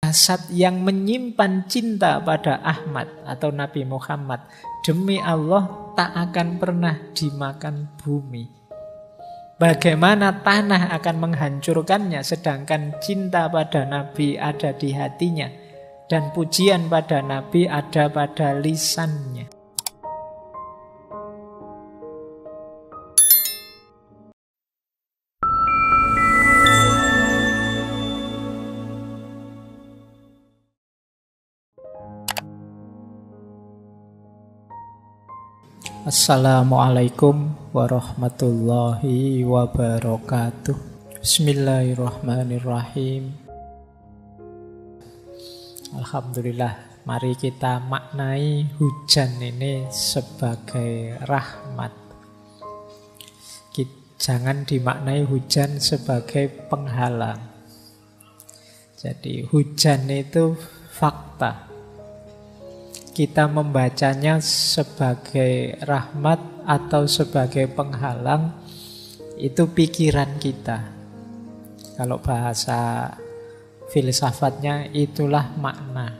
jasad yang menyimpan cinta pada Ahmad atau Nabi Muhammad, demi Allah tak akan pernah dimakan bumi. Bagaimana tanah akan menghancurkannya, sedangkan cinta pada Nabi ada di hatinya dan pujian pada Nabi ada pada lisannya. Assalamualaikum warahmatullahi wabarakatuh. Bismillahirrahmanirrahim. Alhamdulillah, mari kita maknai hujan ini sebagai rahmat. Jangan dimaknai hujan sebagai penghalang. Jadi hujan itu fakta. Kita membacanya sebagai rahmat atau sebagai penghalang, itu pikiran kita. Kalau bahasa filsafatnya itulah makna.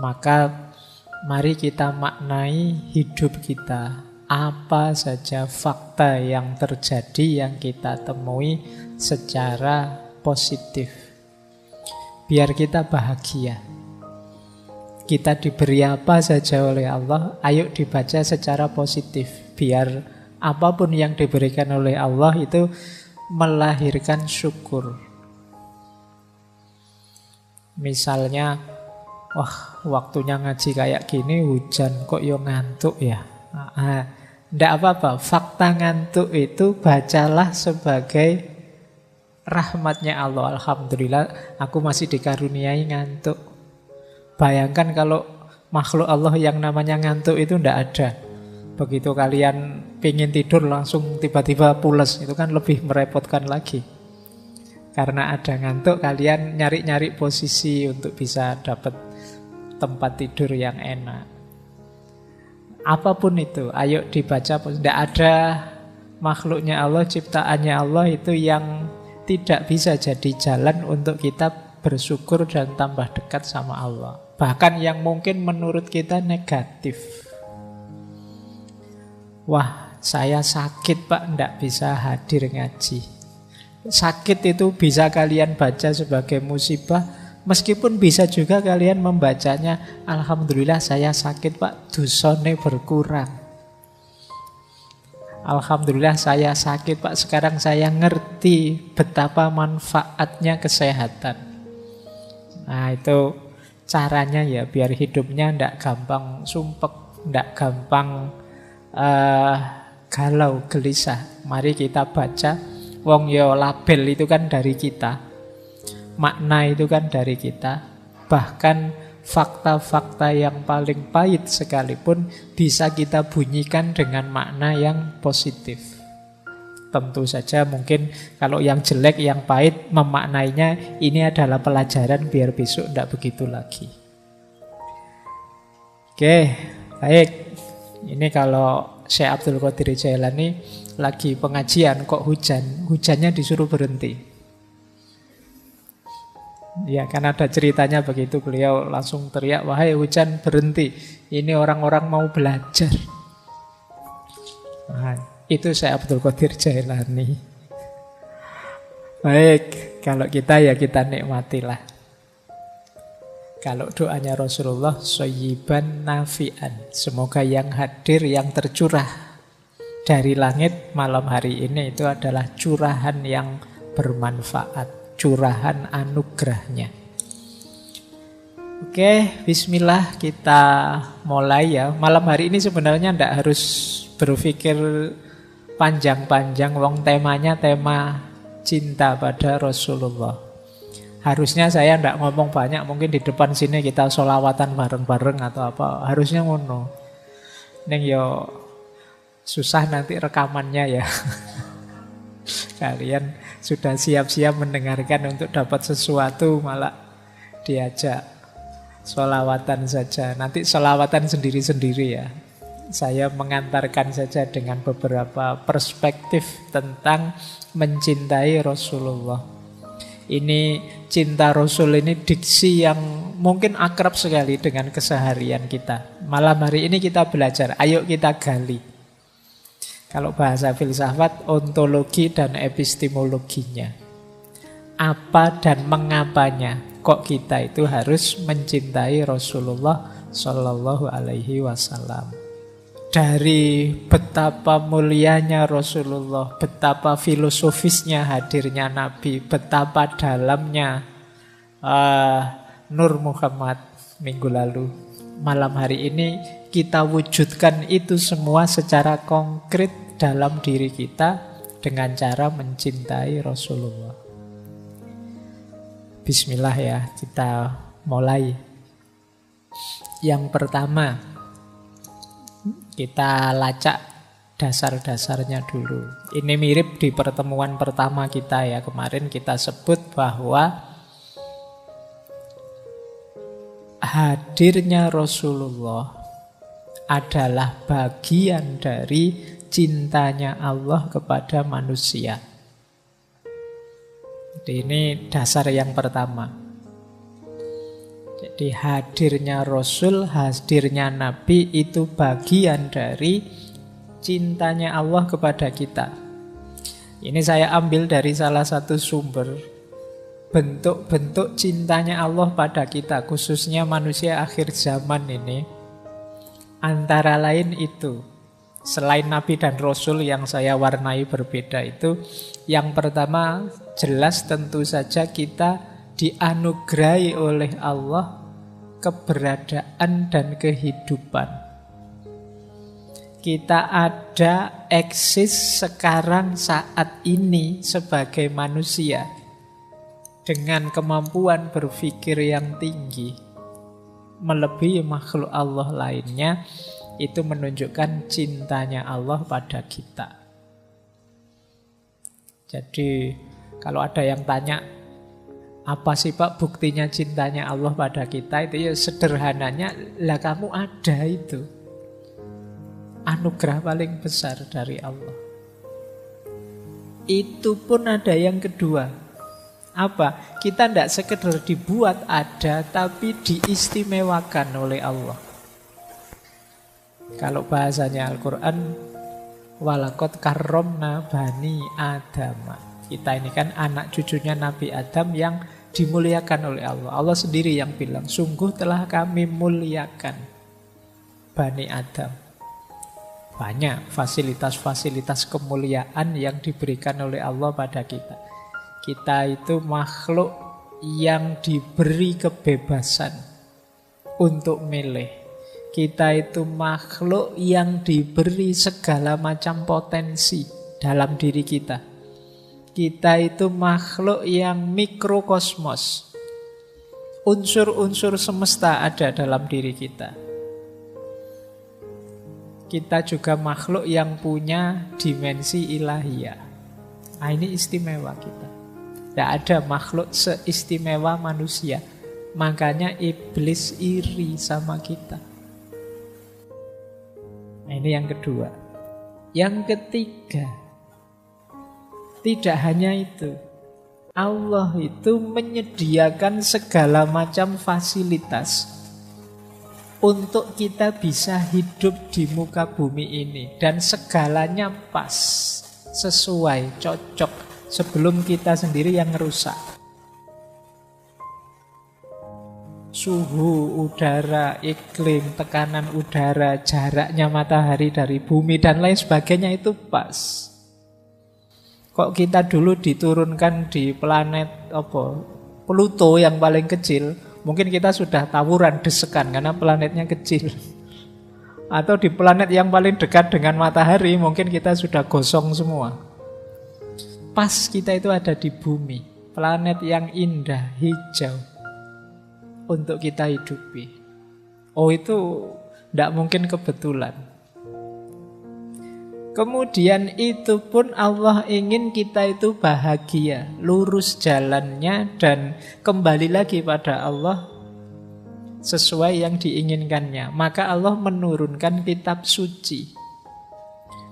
Maka mari kita maknai hidup kita. Apa saja fakta yang terjadi yang kita temui secara positif. Biar kita bahagia. Kita diberi apa saja oleh Allah, ayo dibaca secara positif. Biar apapun yang diberikan oleh Allah itu melahirkan syukur. Misalnya, wah waktunya ngaji kayak gini, hujan kok yo ngantuk ya. Nggak apa-apa, fakta ngantuk itu bacalah sebagai rahmatnya Allah. Alhamdulillah aku masih dikaruniai ngantuk. Bayangkan kalau makhluk Allah yang namanya ngantuk itu tidak ada. Begitu kalian pingin tidur langsung tiba-tiba pules, itu kan lebih merepotkan lagi. Karena ada ngantuk, kalian nyari-nyari posisi untuk bisa dapat tempat tidur yang enak. Apapun itu, ayo dibaca. Tidak ada makhluknya Allah, ciptaannya Allah itu yang tidak bisa jadi jalan untuk kita bersyukur dan tambah dekat sama Allah. Bahkan yang mungkin menurut kita negatif. Wah, saya sakit Pak, tidak bisa hadir ngaji. Sakit itu bisa kalian baca sebagai musibah, meskipun bisa juga kalian membacanya, Alhamdulillah saya sakit Pak, dosane berkurang. Alhamdulillah saya sakit Pak, sekarang saya ngerti betapa manfaatnya kesehatan. Nah itu caranya ya, biar hidupnya tidak gampang sumpek, tidak gampang galau, gelisah. Mari kita baca. Wong yo label itu kan dari kita, makna itu kan dari kita. Bahkan fakta-fakta yang paling pahit sekalipun bisa kita bunyikan dengan makna yang positif. Tentu saja mungkin kalau yang jelek, yang pahit, memaknainya ini adalah pelajaran biar besok tidak begitu lagi. Oke, baik. Ini kalau Syekh Abdul Qadir Jailani lagi pengajian kok hujan, hujannya disuruh berhenti. Ya kan ada ceritanya begitu, beliau langsung teriak, wahai hujan berhenti, ini orang-orang mau belajar. Nah, itu Syekh Abdul Qadir Jailani. Baik, kalau kita ya kita nikmatilah. Kalau doanya Rasulullah, shayyiban nafi'an. Semoga yang hadir, yang tercurah dari langit malam hari ini itu adalah curahan yang bermanfaat, curahan anugerahnya. Oke, bismillah kita mulai ya. Malam hari ini sebenarnya tidak harus berpikir panjang-panjang, wong temanya tema cinta pada Rasulullah. Harusnya saya tidak ngomong banyak, mungkin di depan sini kita sholawatan bareng-bareng atau apa, harusnya ngono. Neng yo susah nanti rekamannya ya. Kalian sudah siap-siap mendengarkan untuk dapat sesuatu, malah diajak sholawatan saja. Nanti sholawatan sendiri-sendiri ya. Saya mengantarkan saja dengan beberapa perspektif tentang mencintai Rasulullah. Ini cinta Rasul ini diksi yang mungkin akrab sekali dengan keseharian kita. Malam hari ini kita belajar, ayo kita gali. Kalau bahasa filsafat, ontologi dan epistemologinya. Apa dan mengapanya kok kita itu harus mencintai Rasulullah Shallallahu Alaihi Wasallam. Dari betapa mulianya Rasulullah, betapa filosofisnya hadirnya Nabi, betapa dalamnya Nur Muhammad minggu lalu. Malam hari ini kita wujudkan itu semua secara konkret dalam diri kita dengan cara mencintai Rasulullah. Bismillah ya, kita mulai. Yang pertama, kita lacak dasar-dasarnya dulu. Ini mirip di pertemuan pertama kita ya. Kemarin kita sebut bahwa hadirnya Rasulullah adalah bagian dari cintanya Allah kepada manusia. Jadi ini dasar yang pertama. Jadi hadirnya Rasul, hadirnya Nabi itu bagian dari cintanya Allah kepada kita. Ini saya ambil dari salah satu sumber. Bentuk-bentuk cintanya Allah pada kita, khususnya manusia akhir zaman ini. Antara lain itu, selain Nabi dan Rasul yang saya warnai berbeda itu, yang pertama jelas tentu saja kita dianugerahi oleh Allah keberadaan dan kehidupan. Kita ada, eksis sekarang saat ini sebagai manusia dengan kemampuan berpikir yang tinggi melebihi makhluk Allah lainnya. Itu menunjukkan cintanya Allah pada kita. Jadi kalau ada yang tanya, apa sih Pak buktinya cintanya Allah pada kita? Itu ya sederhananya, lah kamu ada itu. Anugerah paling besar dari Allah. Itu pun ada yang kedua. Apa? Kita tidak sekedar dibuat ada, tapi diistimewakan oleh Allah. Kalau bahasanya Al-Quran, walaqad karramna bani Adam. Kita ini kan anak cucunya Nabi Adam yang dimuliakan oleh Allah. Allah sendiri yang bilang, sungguh telah kami muliakan Bani Adam. Banyak fasilitas-fasilitas kemuliaan yang diberikan oleh Allah pada kita. Kita itu makhluk yang diberi kebebasan untuk milih. Kita itu makhluk yang diberi segala macam potensi dalam diri kita. Kita itu makhluk yang mikrokosmos. Unsur-unsur semesta ada dalam diri kita. Kita juga makhluk yang punya dimensi ilahiyah. Nah, ini istimewa kita. Tidak ada makhluk seistimewa manusia. Makanya iblis iri sama kita. Nah, ini yang kedua. Yang ketiga, tidak hanya itu, Allah itu menyediakan segala macam fasilitas untuk kita bisa hidup di muka bumi ini. Dan segalanya pas, sesuai, cocok, sebelum kita sendiri yang ngerusak. Suhu udara, iklim, tekanan udara, jaraknya matahari dari bumi, dan lain sebagainya itu pas. Kok kita dulu diturunkan di planet Pluto yang paling kecil, mungkin kita sudah tawuran, desekan karena planetnya kecil. Atau di planet yang paling dekat dengan matahari, mungkin kita sudah gosong semua. Pas kita itu ada di bumi, planet yang indah, hijau, untuk kita hidupi. Oh, itu tidak mungkin kebetulan. Kemudian itu pun Allah ingin kita itu bahagia, lurus jalannya dan kembali lagi pada Allah sesuai yang diinginkannya. Maka Allah menurunkan kitab suci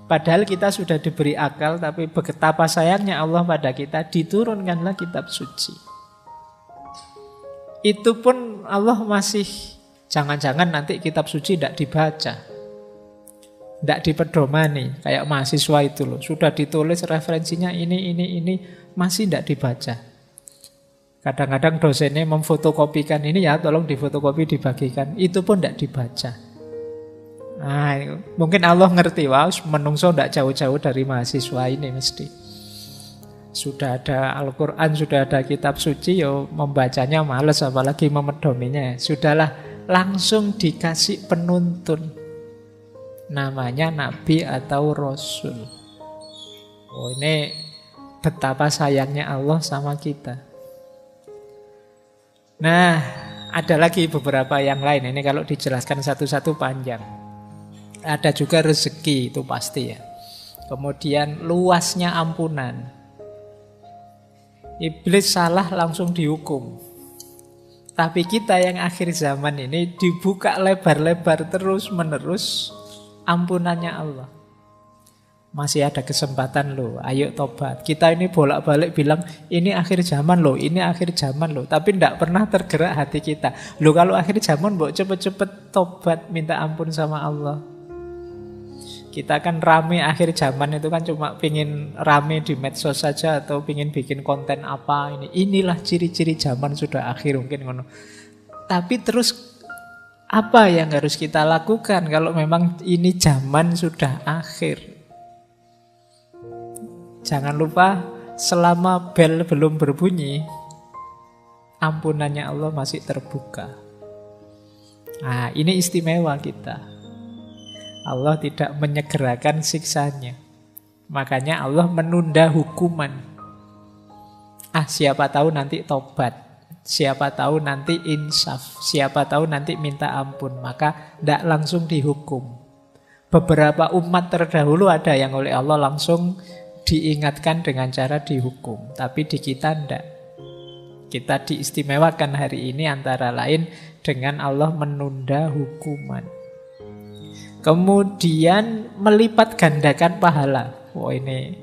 Padahal kita sudah diberi akal, tapi betapa sayangnya Allah pada kita, diturunkanlah kitab suci. Itu pun Allah masih, jangan-jangan nanti kitab suci tidak dibaca, tidak dipedomani. Kayak mahasiswa itu loh, sudah ditulis referensinya ini, masih tidak dibaca. Kadang-kadang dosennya memfotokopikan ini ya, tolong difotokopi dibagikan. Itu pun tidak dibaca. Nah, mungkin Allah ngerti, wah menungso tidak jauh-jauh dari mahasiswa ini mesti. Sudah ada Al-Quran, sudah ada kitab suci, yo membacanya males, apalagi memedominya. Sudahlah, langsung dikasih penuntun. Namanya Nabi atau Rasul. Oh, ini betapa sayangnya Allah sama kita. Nah, ada lagi beberapa yang lain. Ini kalau dijelaskan satu-satu panjang. Ada juga rezeki, itu pasti ya. Kemudian luasnya ampunan. Iblis salah langsung dihukum. Tapi kita yang akhir zaman ini dibuka lebar-lebar terus-menerus ampunannya Allah. Masih ada kesempatan loh, ayo tobat. Kita ini bolak-balik bilang, ini akhir zaman loh, ini akhir zaman loh. Tapi tidak pernah tergerak hati kita. Loh kalau akhir zaman, mbok cepet-cepet tobat, minta ampun sama Allah. Kita kan rame akhir zaman itu kan cuma pingin rame di medsos saja, atau pingin bikin konten apa ini. Inilah ciri-ciri zaman sudah akhir mungkin ngono. Tapi terus apa yang harus kita lakukan kalau memang ini zaman sudah akhir? Jangan lupa selama bel belum berbunyi, ampunannya Allah masih terbuka. Nah, ini istimewa kita. Allah tidak menyegerakan siksanya. Makanya Allah menunda hukuman. Siapa tahu nanti tobat. Siapa tahu nanti insaf. Siapa tahu nanti minta ampun. Maka tidak langsung dihukum. Beberapa umat terdahulu ada yang oleh Allah langsung diingatkan dengan cara dihukum. Tapi di kita tidak. Kita diistimewakan hari ini antara lain dengan Allah menunda hukuman. Kemudian melipat gandakan pahala. Ini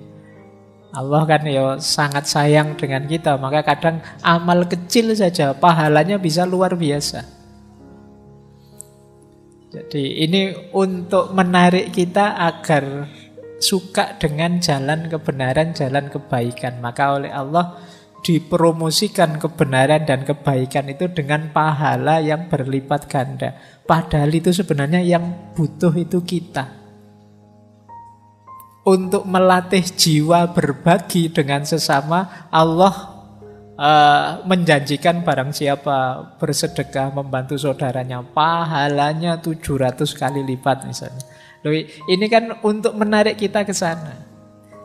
Allah kan ya sangat sayang dengan kita. Maka kadang amal kecil saja pahalanya bisa luar biasa. Jadi ini untuk menarik kita agar suka dengan jalan kebenaran, jalan kebaikan. Maka oleh Allah dipromosikan kebenaran dan kebaikan itu dengan pahala yang berlipat ganda. Padahal itu sebenarnya yang butuh itu kita. Untuk melatih jiwa berbagi dengan sesama, Allah menjanjikan barang siapa bersedekah membantu saudaranya, pahalanya 700 kali lipat misalnya. Loh, ini kan untuk menarik kita ke sana.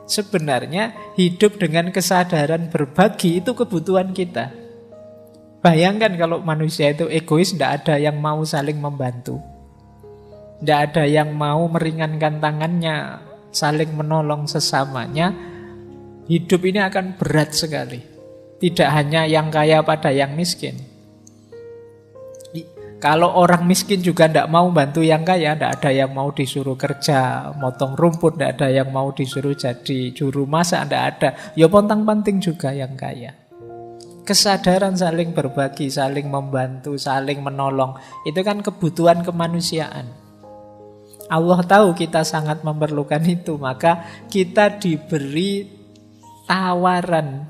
Sebenarnya hidup dengan kesadaran berbagi itu kebutuhan kita. Bayangkan kalau manusia itu egois, tidak ada yang mau saling membantu. Tidak ada yang mau meringankan tangannya, saling menolong sesamanya. Hidup ini akan berat sekali. Tidak hanya yang kaya pada yang miskin. Kalau orang miskin juga tidak mau bantu yang kaya, tidak ada yang mau disuruh kerja, motong rumput, tidak ada yang mau disuruh jadi juru masak, tidak ada. Ya pontang-panting juga yang kaya. Kesadaran saling berbagi, saling membantu, saling menolong, itu kan kebutuhan kemanusiaan. Allah tahu kita sangat memerlukan itu, maka kita diberi tawaran,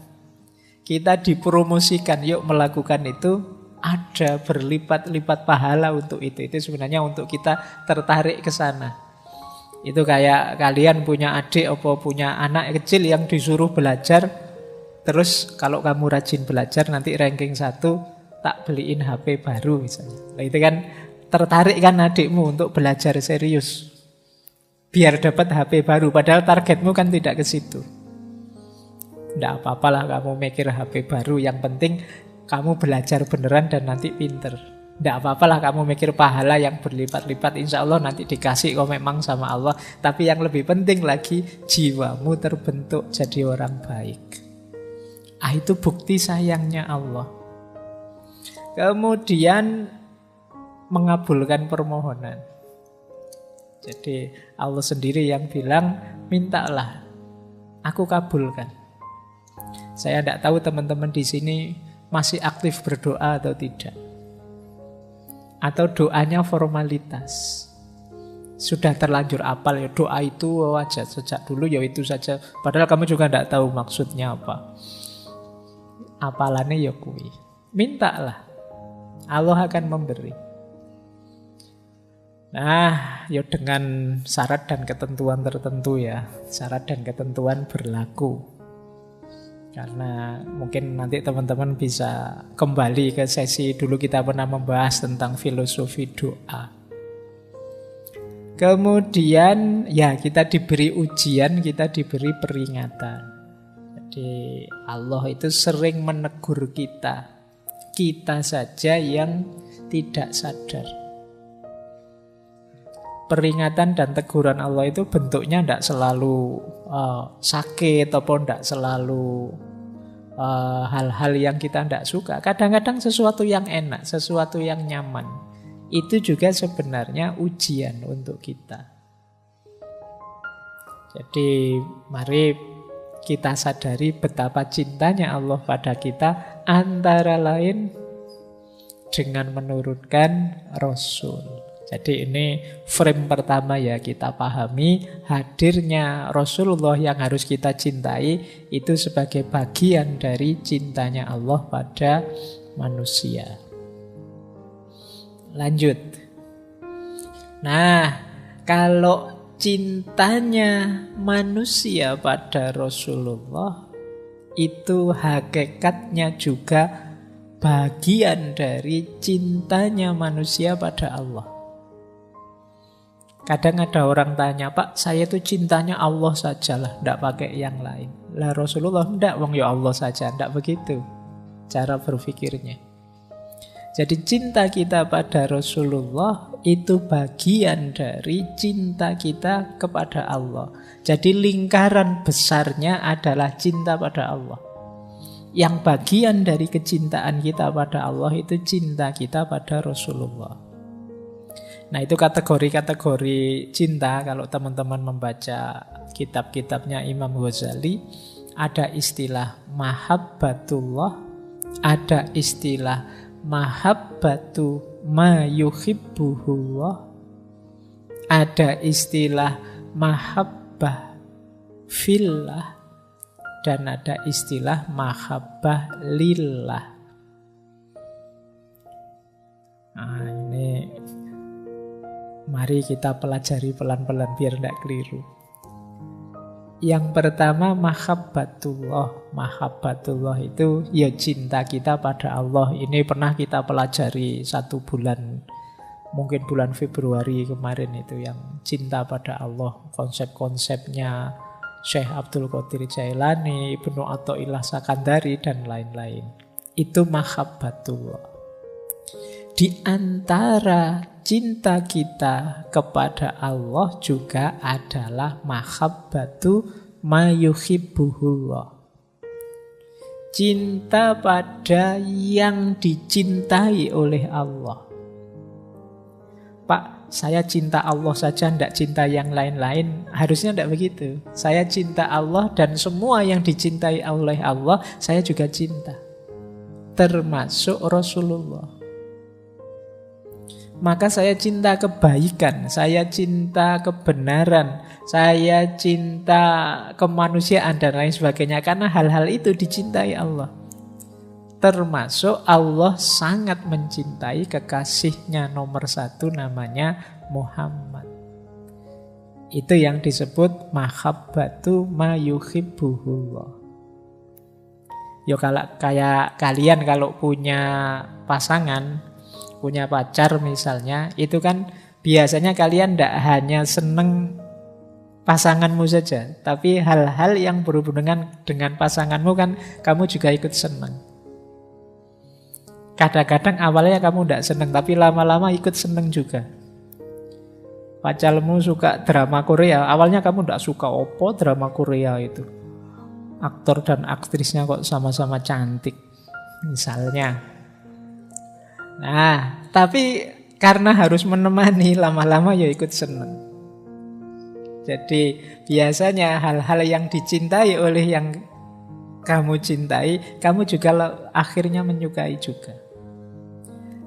kita dipromosikan, yuk melakukan itu. Ada berlipat-lipat pahala untuk itu. Itu sebenarnya untuk kita tertarik ke sana. Itu kayak kalian punya adik atau punya anak kecil yang disuruh belajar. Terus kalau kamu rajin belajar nanti ranking 1 tak beliin HP baru misalnya. Nah, itu kan tertarik kan adikmu untuk belajar serius. Biar dapat HP baru. Padahal targetmu kan tidak ke situ. Tidak apa-apalah kamu mikir HP baru. Yang penting kamu belajar beneran dan nanti pinter. Tidak apa-apalah kamu mikir pahala yang berlipat-lipat. Insya Allah nanti dikasih kok memang sama Allah. Tapi yang lebih penting lagi, jiwamu terbentuk jadi orang baik. Itu bukti sayangnya Allah. Kemudian mengabulkan permohonan. Jadi Allah sendiri yang bilang, mintalah, aku kabulkan. Saya tidak tahu teman-teman di sini masih aktif berdoa atau tidak. Atau doanya formalitas. Sudah terlanjur apal ya doa itu aja sejak dulu ya itu saja. Padahal kamu juga tidak tahu maksudnya apa. Apalannya ya kui. Mintalah. Allah akan memberi. Nah, ya dengan syarat dan ketentuan tertentu ya. Syarat dan ketentuan berlaku. Karena mungkin nanti teman-teman bisa kembali ke sesi dulu kita pernah membahas tentang filosofi doa. Kemudian ya kita diberi ujian, kita diberi peringatan. Jadi Allah itu sering menegur kita. Kita saja yang tidak sadar. Peringatan dan teguran Allah itu bentuknya tidak selalu sakit ataupun tidak selalu hal-hal yang kita tidak suka. Kadang-kadang sesuatu yang enak, sesuatu yang nyaman, itu juga sebenarnya ujian untuk kita. Jadi mari kita sadari betapa cintanya Allah pada kita, antara lain dengan menurunkan Rasul. Jadi ini frame pertama ya, kita pahami hadirnya Rasulullah yang harus kita cintai itu sebagai bagian dari cintanya Allah pada manusia. Lanjut. Nah, kalau cintanya manusia pada Rasulullah itu hakikatnya juga bagian dari cintanya manusia pada Allah. Kadang ada orang tanya, Pak, saya itu cintanya Allah sajalah, tidak pakai yang lain. Lah Rasulullah, tidak, wong ya Allah saja. Tidak begitu cara berpikirnya. Jadi cinta kita pada Rasulullah itu bagian dari cinta kita kepada Allah. Jadi lingkaran besarnya adalah cinta pada Allah. Yang bagian dari kecintaan kita pada Allah itu cinta kita pada Rasulullah. Nah itu kategori-kategori cinta. Kalau teman-teman membaca kitab-kitabnya Imam Ghazali, ada istilah mahabbatullah, ada istilah mahabbatu ma yuhibbuhullah, ada istilah mahabbah fillah, dan ada istilah mahabbah lillah. Nah ini mari kita pelajari pelan-pelan biar tidak keliru. Yang pertama mahabbatullah. Mahabbatullah itu ya cinta kita pada Allah. Ini pernah kita pelajari 1 bulan, mungkin bulan Februari kemarin itu, yang cinta pada Allah. Konsep-konsepnya Syekh Abdul Qadir Jailani, Ibnu Athaillah Sakandari dan lain-lain. Itu mahabbatullah. Di antara cinta kita kepada Allah juga adalah mahabbatu ma yuhibbuhullah. Cinta pada yang dicintai oleh Allah. Pak, saya cinta Allah saja, tidak cinta yang lain-lain. Harusnya tidak begitu. Saya cinta Allah dan semua yang dicintai oleh Allah, saya juga cinta. Termasuk Rasulullah. Maka saya cinta kebaikan, saya cinta kebenaran, saya cinta kemanusiaan dan lain sebagainya. Karena hal-hal itu dicintai Allah. Termasuk Allah sangat mencintai kekasihnya nomor 1 namanya Muhammad. Itu yang disebut mahabbatu ma yuhibbuhullah. Yo kalau kayak kalian kalau punya pasangan, punya pacar misalnya, itu kan biasanya kalian tidak hanya seneng pasanganmu saja, tapi hal-hal yang berhubungan dengan pasanganmu kan kamu juga ikut seneng. Kadang-kadang awalnya kamu tidak seneng, tapi lama-lama ikut seneng juga. Pacarmu suka drama Korea, awalnya kamu tidak suka, opo drama Korea itu, aktor dan aktrisnya kok sama-sama cantik misalnya. Nah, tapi karena harus menemani, lama-lama ya ikut seneng. Jadi biasanya hal-hal yang dicintai oleh yang kamu cintai, kamu juga akhirnya menyukai juga.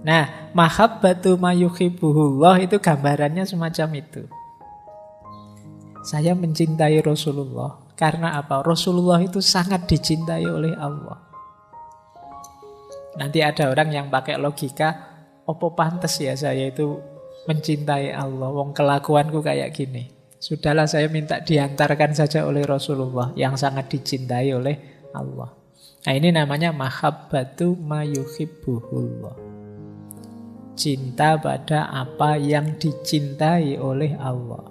Nah, mahabbatu ma yuhibbuhullah itu gambarannya semacam itu. Saya mencintai Rasulullah karena apa? Rasulullah itu sangat dicintai oleh Allah. Nanti ada orang yang pakai logika, opo pantes ya saya itu mencintai Allah, wong kelakuanku kayak gini. Sudahlah, saya minta diantarkan saja oleh Rasulullah yang sangat dicintai oleh Allah. Nah, ini namanya mahabbatu ma yuhibbuhullah. Cinta pada apa yang dicintai oleh Allah.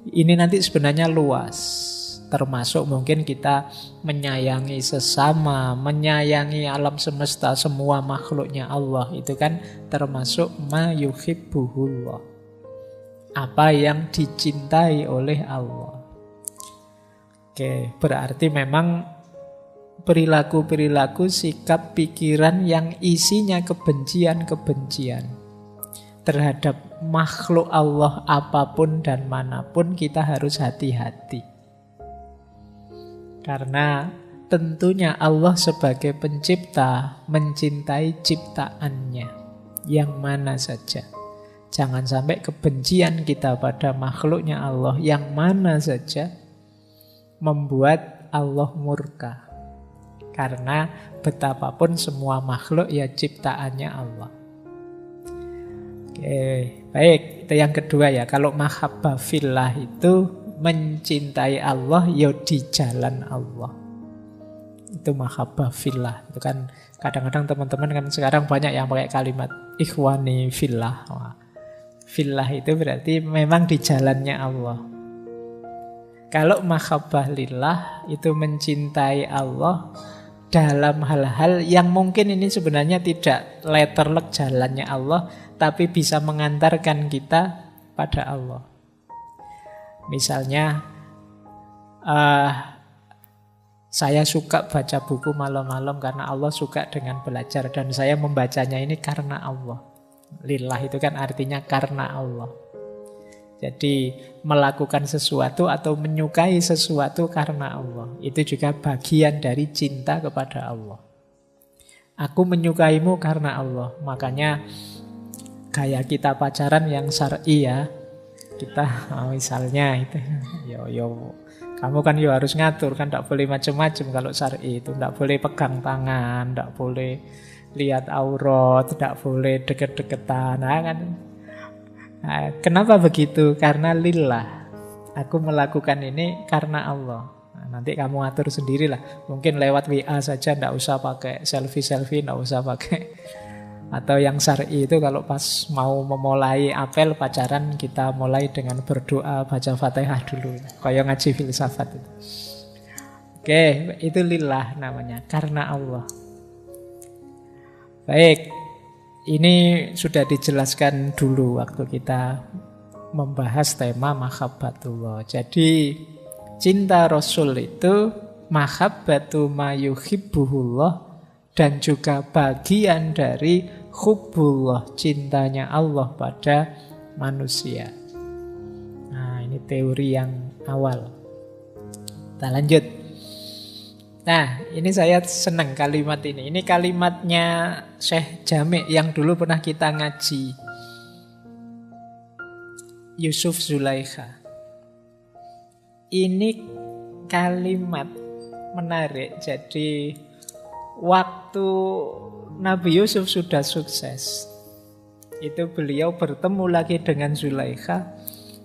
Ini nanti sebenarnya luas. Termasuk mungkin kita menyayangi sesama, menyayangi alam semesta, semua makhluknya Allah. Itu kan termasuk ma yuhibbuhullah. Apa yang dicintai oleh Allah. Oke, berarti memang perilaku-perilaku, sikap, pikiran yang isinya kebencian-kebencian terhadap makhluk Allah apapun dan manapun, kita harus hati-hati. Karena tentunya Allah sebagai pencipta mencintai ciptaannya yang mana saja. Jangan sampai kebencian kita pada makhluknya Allah yang mana saja membuat Allah murka. Karena betapapun semua makhluk ya ciptaannya Allah. Oke, baik. Itu yang kedua ya. Kalau mahabbah fillah itu mencintai Allah ya di jalan Allah. Itu mahabbah fillah. Itu kan kadang-kadang teman-teman kan sekarang banyak yang pakai kalimat ikhwani fillah. Wah, fillah itu berarti memang di jalannya Allah. Kalau mahabbah lillah itu mencintai Allah dalam hal-hal yang mungkin ini sebenarnya tidak letterlek jalannya Allah, tapi bisa mengantarkan kita pada Allah. Misalnya, saya suka baca buku malam-malam karena Allah suka dengan belajar, dan saya membacanya ini karena Allah. Lillah itu kan artinya karena Allah. Jadi melakukan sesuatu atau menyukai sesuatu karena Allah. Itu juga bagian dari cinta kepada Allah. Aku menyukaimu karena Allah. Makanya kayak kita pacaran yang syar'i ya. Kita misalnya itu kamu kan harus ngatur kan, tidak boleh macam-macam kalau syar'i itu. Tidak boleh pegang tangan, tidak boleh lihat aurat, tidak boleh deket-deketan. Nah, kan. Nah, kenapa begitu? Karena lillah. Aku melakukan ini karena Allah. Nah, nanti kamu atur sendirilah. Mungkin lewat WA saja, tidak usah pakai selfie-selfie, tidak usah pakai. Atau yang syar'i itu kalau pas mau memulai apel pacaran, kita mulai dengan berdoa, baca Fatihah dulu. Kayak ngaji filsafat itu. Oke, itu lillah namanya, karena Allah. Baik. Ini sudah dijelaskan dulu waktu kita membahas tema mahabbatullah. Jadi cinta Rasul itu mahabbatu ma yuhibbuhullah, dan juga bagian dari hubbullah, cintanya Allah pada manusia. Nah, ini teori yang awal. Kita lanjut. Nah, ini saya senang kalimat ini. Ini kalimatnya Syekh Jami' yang dulu pernah kita ngaji. Yusuf Zulaikha. Ini kalimat menarik. Jadi waktu Nabi Yusuf sudah sukses, itu beliau bertemu lagi dengan Zulaikha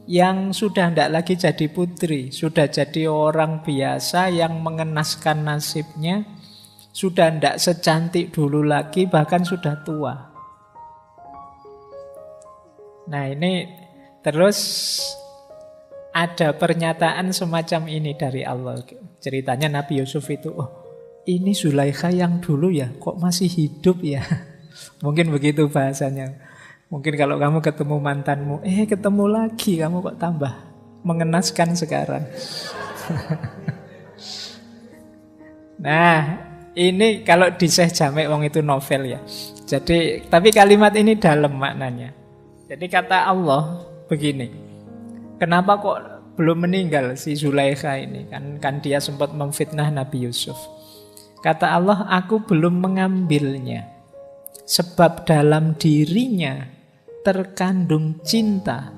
yang sudah tidak lagi jadi putri, sudah jadi orang biasa yang mengenaskan nasibnya, sudah tidak secantik dulu lagi, bahkan sudah tua. Nah, ini terus ada pernyataan semacam ini dari Allah. Ceritanya Nabi Yusuf itu, oh ini Zulaikha yang dulu ya, kok masih hidup ya. Mungkin begitu bahasanya. Mungkin kalau kamu ketemu mantanmu, ketemu lagi, kamu kok tambah mengenaskan sekarang. Nah, ini kalau di Syekh Jami' wong itu novel ya. Jadi, tapi kalimat ini dalam maknanya. Jadi kata Allah begini, kenapa kok belum meninggal si Zulaikha ini. Kan dia sempat memfitnah Nabi Yusuf. Kata Allah, aku belum mengambilnya. Sebab dalam dirinya terkandung cinta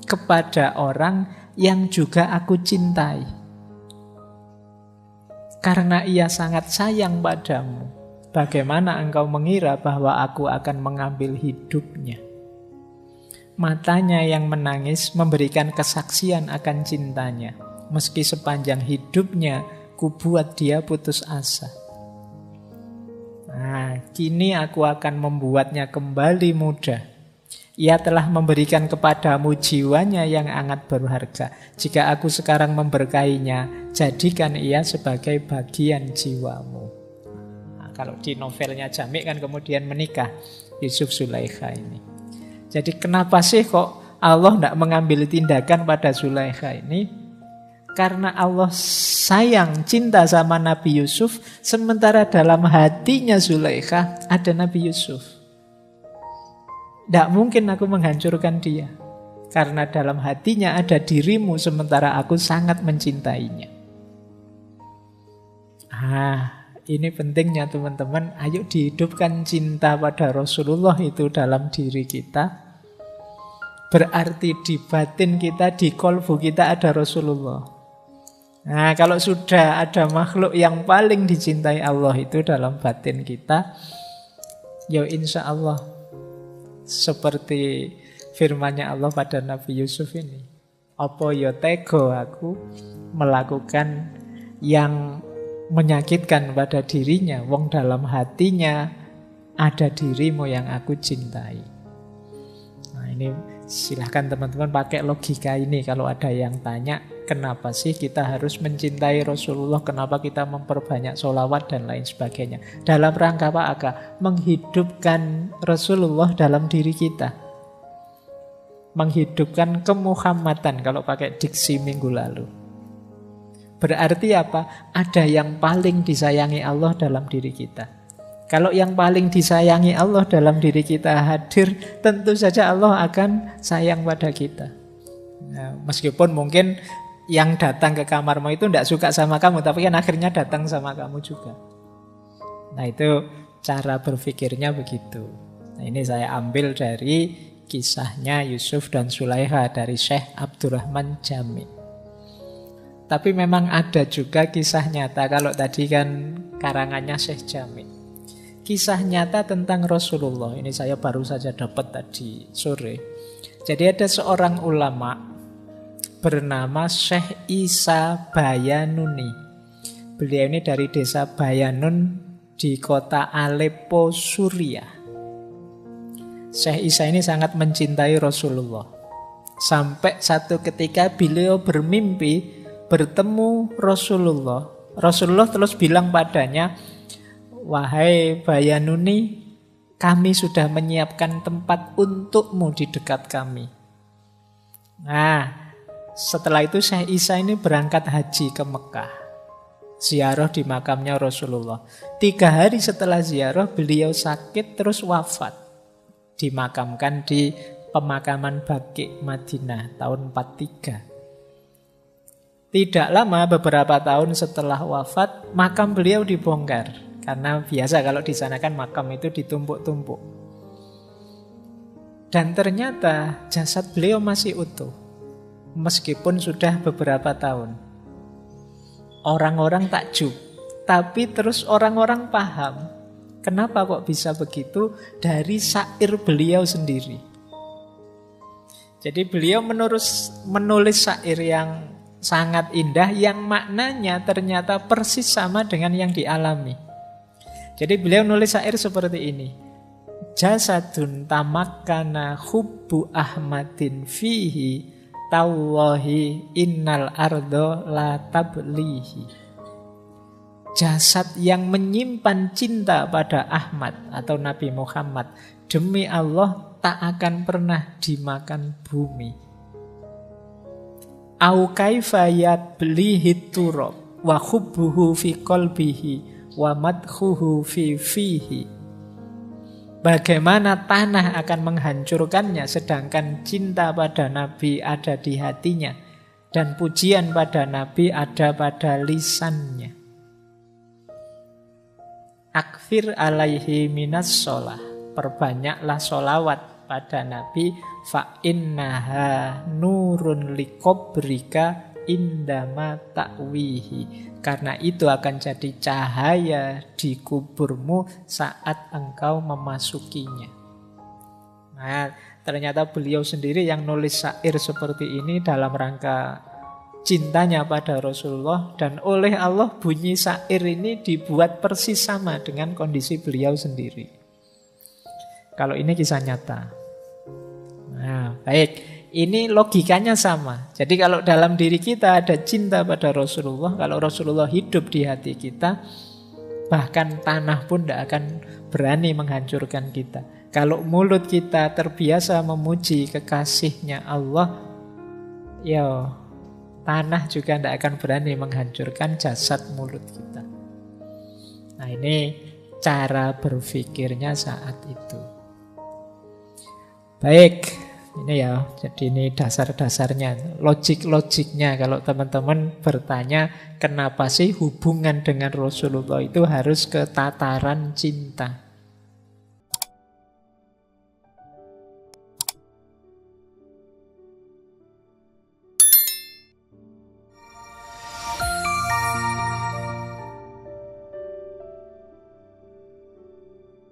kepada orang yang juga aku cintai. Karena ia sangat sayang padamu, bagaimana engkau mengira bahwa aku akan mengambil hidupnya? Matanya yang menangis memberikan kesaksian akan cintanya. Meski sepanjang hidupnya kubuat dia putus asa. Nah, kini aku akan membuatnya kembali muda. Ia telah memberikan kepadamu jiwanya yang sangat berharga. Jika aku sekarang memberkainya, jadikan ia sebagai bagian jiwamu. Nah, kalau di novelnya Jamik kan kemudian menikah Yusuf Zulaikha ini. Jadi kenapa sih kok Allah tidak mengambil tindakan pada Zulaikha ini? Karena Allah sayang, cinta sama Nabi Yusuf, sementara dalam hatinya Zulaikha ada Nabi Yusuf. Tidak mungkin aku menghancurkan dia. Karena dalam hatinya ada dirimu, sementara aku sangat mencintainya. Ini pentingnya teman-teman. Ayo dihidupkan cinta pada Rasulullah itu dalam diri kita. Berarti di batin kita, di kolbu kita ada Rasulullah. Nah, kalau sudah ada makhluk yang paling dicintai Allah itu dalam batin kita, ya insya Allah seperti firman-Nya Allah pada Nabi Yusuf ini. Apa ya tega aku melakukan yang menyakitkan pada dirinya, wong dalam hatinya ada dirimu yang aku cintai. Nah, ini silahkan teman-teman pakai logika ini kalau ada yang tanya, kenapa sih kita harus mencintai Rasulullah, kenapa kita memperbanyak sholawat dan lain sebagainya. Dalam rangka apa? Menghidupkan Rasulullah dalam diri kita. Menghidupkan kemuhammadan kalau pakai diksi minggu lalu. Berarti apa? Ada yang paling disayangi Allah dalam diri kita. Kalau yang paling disayangi Allah dalam diri kita hadir, tentu saja Allah akan sayang pada kita. Nah, meskipun mungkin yang datang ke kamarmu itu tidak suka sama kamu, tapi kan akhirnya datang sama kamu juga. Nah, itu cara berpikirnya begitu. Nah, ini saya ambil dari kisahnya Yusuf dan Zulaikha dari Syekh Abdurrahman Jami. Tapi memang ada juga kisah nyata. Kalau tadi kan karangannya Syekh Jami. Kisah nyata tentang Rasulullah. Ini saya baru saja dapat tadi sore. Jadi ada seorang ulama bernama Syekh Isa Bayanuni. Beliau ini dari desa Bayanun di kota Aleppo, Suriah. Syekh Isa ini sangat mencintai Rasulullah. Sampai satu ketika beliau bermimpi bertemu Rasulullah. Rasulullah terus bilang padanya, wahai Bayanuni, kami sudah menyiapkan tempat untukmu di dekat kami. Nah, setelah itu Syekh Isa ini berangkat haji ke Mekah. Ziarah di makamnya Rasulullah. 3 hari setelah ziarah beliau sakit terus wafat. Dimakamkan di pemakaman Baqi Madinah tahun 43. Tidak lama, beberapa tahun setelah wafat, makam beliau dibongkar. Karena biasa kalau di sana kan makam itu ditumpuk-tumpuk. Dan ternyata jasad beliau masih utuh. Meskipun sudah beberapa tahun. Orang-orang takjub. Tapi terus orang-orang paham. Kenapa kok bisa begitu? Dari syair beliau sendiri. Jadi beliau menulis syair yang sangat indah, yang maknanya ternyata persis sama dengan yang dialami. Jadi beliau nulis syair seperti ini. Jasadun tamakkana hubbu Ahmadin fihi tawahi innal ardo la tablihi. Jasad yang menyimpan cinta pada Ahmad atau Nabi Muhammad, demi Allah tak akan pernah dimakan bumi. Au kaifa yablihi turab wa hubbuhu fi qalbihi wa madkhuhu fi fihi. Bagaimana tanah akan menghancurkannya sedangkan cinta pada Nabi ada di hatinya. Dan pujian pada Nabi ada pada lisannya. Akfir alaihi minas sholah. Perbanyaklah sholawat pada Nabi. Fa innaha nurun likobrika indama ta'wihi. Karena itu akan jadi cahaya di kuburmu saat engkau memasukinya. Nah, ternyata beliau sendiri yang nulis syair seperti ini dalam rangka cintanya pada Rasulullah. Dan oleh Allah bunyi syair ini dibuat persis sama dengan kondisi beliau sendiri. Kalau ini kisah nyata. Nah, baik. Ini logikanya sama. Jadi kalau dalam diri kita ada cinta pada Rasulullah, kalau Rasulullah hidup di hati kita, bahkan tanah pun tidak akan berani menghancurkan kita. Kalau mulut kita terbiasa memuji kekasihnya Allah, ya tanah juga tidak akan berani menghancurkan jasad mulut kita. Nah, ini cara berpikirnya saat itu. Baik. Ini ya, jadi ini dasar-dasarnya, logik-logiknya. Kalau teman-teman bertanya, kenapa sih hubungan dengan Rasulullah itu harus ke tataran cinta?